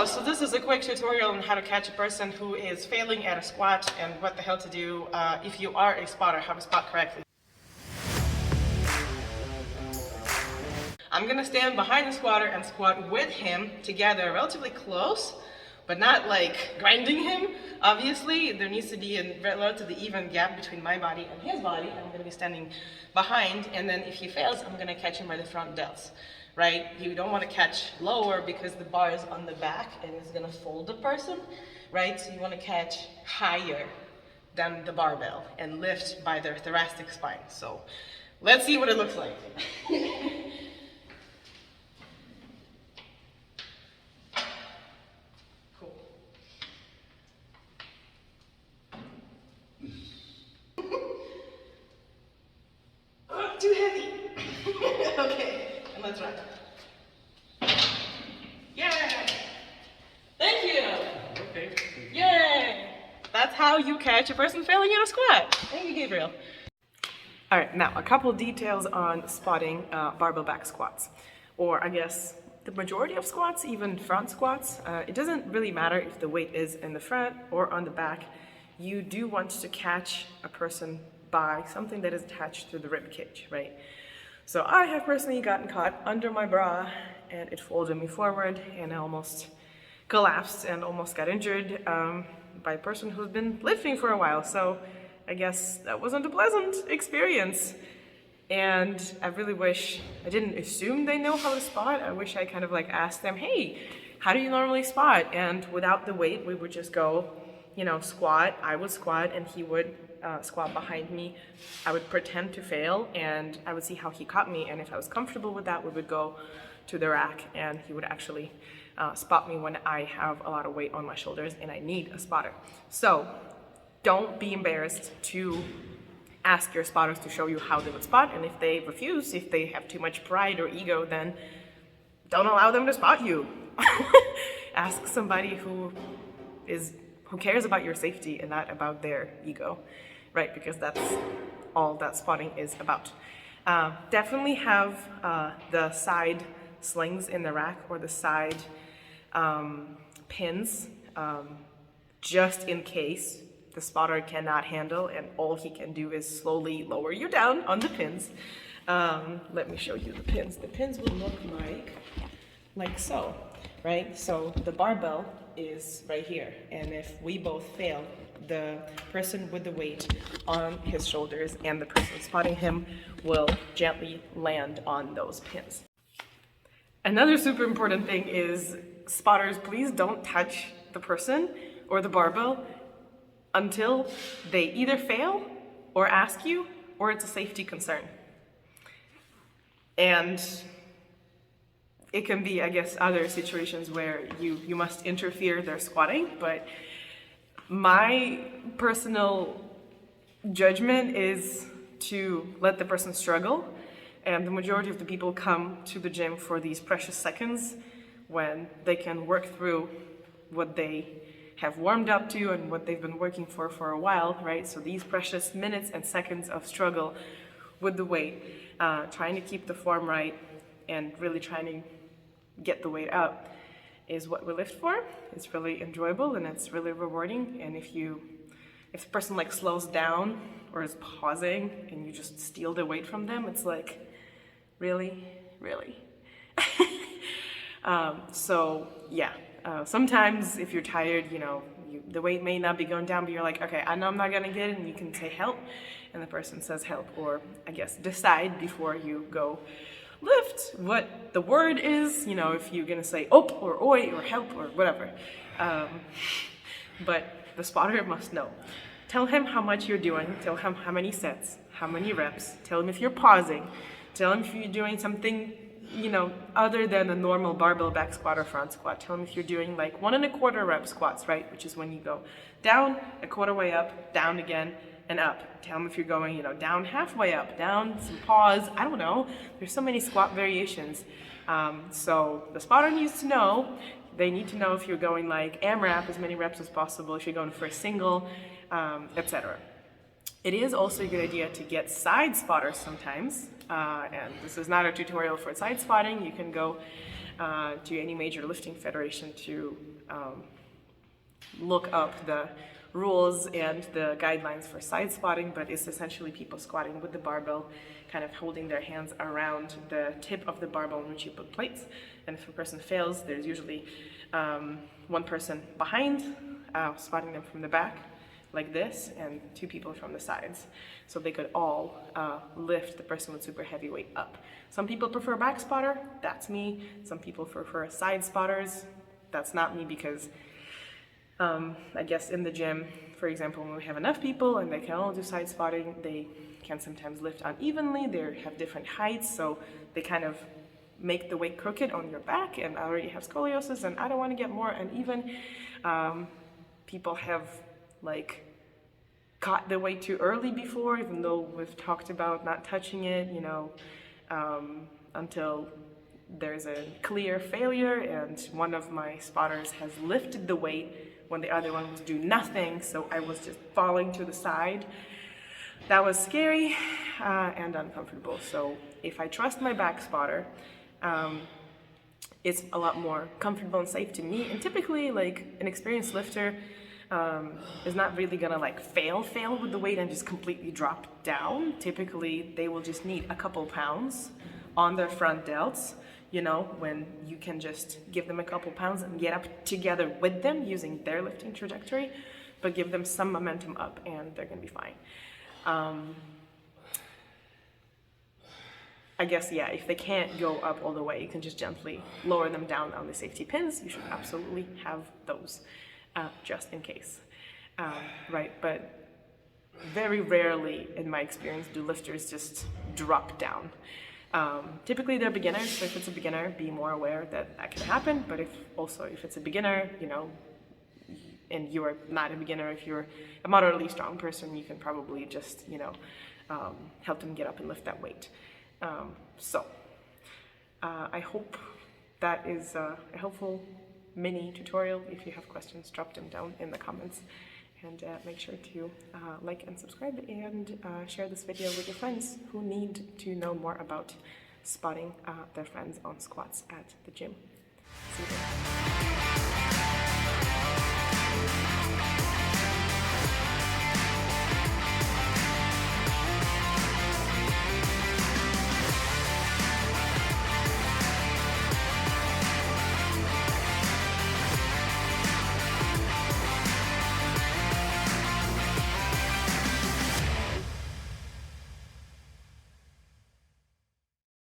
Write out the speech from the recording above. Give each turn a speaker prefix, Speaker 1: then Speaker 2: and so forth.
Speaker 1: so this is a quick tutorial on how to catch a person who is failing at a squat and what the hell to do if you are a spotter, how to spot correctly. I'm going to stand behind the squatter and squat with him together, relatively close, but not like grinding him. Obviously, there needs to be a relatively even gap between my body and his body. I'm going to be standing behind, and then if he fails, I'm going to catch him by the front delts. Right? You don't want to catch lower because the bar is on the back and it's going to fold the person, right? So you want to catch higher than the barbell and lift by their thoracic spine. So let's see what it looks like. Cool. Oh, too heavy. Okay, and let's run. That's how you catch a person failing in a squat. Thank you, Gabriel. All right, now a couple details on spotting barbell back squats, or I guess the majority of squats, even front squats. It doesn't really matter if the weight is in the front or on the back. You do want to catch a person by something that is attached to the rib cage, right? So I have personally gotten caught under my bra and it folded me forward and I almost collapsed and almost got injured by a person who's been lifting for a while. So I guess that wasn't a pleasant experience. And I really wish, I didn't assume they know how to spot. I wish I kind of like asked them, hey, how do you normally spot? And without the weight, we would just go, you know, squat. I would squat and he would squat behind me. I would pretend to fail and I would see how he caught me. And if I was comfortable with that, we would go to the rack and he would actually spot me when I have a lot of weight on my shoulders and I need a spotter. So don't be embarrassed to ask your spotters to show you how they would spot, and if they refuse, if they have too much pride or ego, then don't allow them to spot you. Ask somebody who cares about your safety and not about their ego, right? Because that's all that spotting is about. Definitely have the side slings in the rack or the side pins, just in case the spotter cannot handle and all he can do is slowly lower you down on the pins. Let me show you the pins. The pins will look like so, right? So the barbell is right here, and if we both fail, the person with the weight on his shoulders and the person spotting him will gently land on those pins. Another super important thing is, spotters, please don't touch the person or the barbell until they either fail or ask you, or it's a safety concern. And it can be, I guess, other situations where you must interfere their squatting, but my personal judgment is to let the person struggle. And the majority of the people come to the gym for these precious seconds when they can work through what they have warmed up to and what they've been working for a while, right? So these precious minutes and seconds of struggle with the weight, trying to keep the form right and really trying to get the weight up is what we lift for. It's really enjoyable and it's really rewarding. And if the person like slows down or is pausing and you just steal the weight from them, it's like, really? So yeah, sometimes if you're tired, you know, the weight may not be going down, but you're like, okay, I know I'm not gonna get it, and you can say help, and the person says help, or I guess decide before you go lift what the word is, you know, if you're gonna say op or oi or help or whatever. But the spotter must know. Tell him how much you're doing, tell him how many sets, how many reps, tell him if you're pausing, tell him if you're doing something, you know, other than a normal barbell back squat or front squat. Tell him if you're doing like 1 1/4 rep squats, right? Which is when you go down, a quarter way up, down again, and up. Tell him if you're going, you know, down halfway up, down, some pause, I don't know. There's so many squat variations. So the spotter needs to know. They need to know if you're going like AMRAP, as many reps as possible, if you're going for a single, etc. It is also a good idea to get side spotters sometimes, and this is not a tutorial for side spotting. You can go to any major lifting federation to look up the rules and the guidelines for side squatting, but it's essentially people squatting with the barbell, kind of holding their hands around the tip of the barbell in which you put plates. And if a person fails, there's usually one person behind, spotting them from the back, like this, and two people from the sides. So they could all lift the person with super heavy weight up. Some people prefer back spotter, that's me. Some people prefer side spotters, that's not me, because I guess in the gym, for example, when we have enough people and they can all do side spotting, they can sometimes lift unevenly, they have different heights, so they kind of make the weight crooked on your back, and I already have scoliosis and I don't want to get more uneven. People have like caught the weight too early before, even though we've talked about not touching it, you know, until there's a clear failure and one of my spotters has lifted the weight when the other one was doing nothing, so I was just falling to the side. That was scary and uncomfortable. So if I trust my back spotter, it's a lot more comfortable and safe to me. And typically, like, an experienced lifter is not really gonna like fail with the weight and just completely drop down. Typically, they will just need a couple pounds on their front delts, you know, when you can just give them a couple pounds and get up together with them using their lifting trajectory, but give them some momentum up and they're gonna be fine. I guess, yeah, if they can't go up all the way, you can just gently lower them down on the safety pins. You should absolutely have those, just in case, right? But very rarely, in my experience, do lifters just drop down. Typically they're beginners, so if it's a beginner, be more aware that that can happen. But if it's a beginner, you know, and you are not a beginner, if you're a moderately strong person, you can probably just, you know, help them get up and lift that weight. I hope that is a helpful mini tutorial. If you have questions, drop them down in the comments. And make sure to like and subscribe and share this video with your friends who need to know more about spotting their friends on squats at the gym. See you then.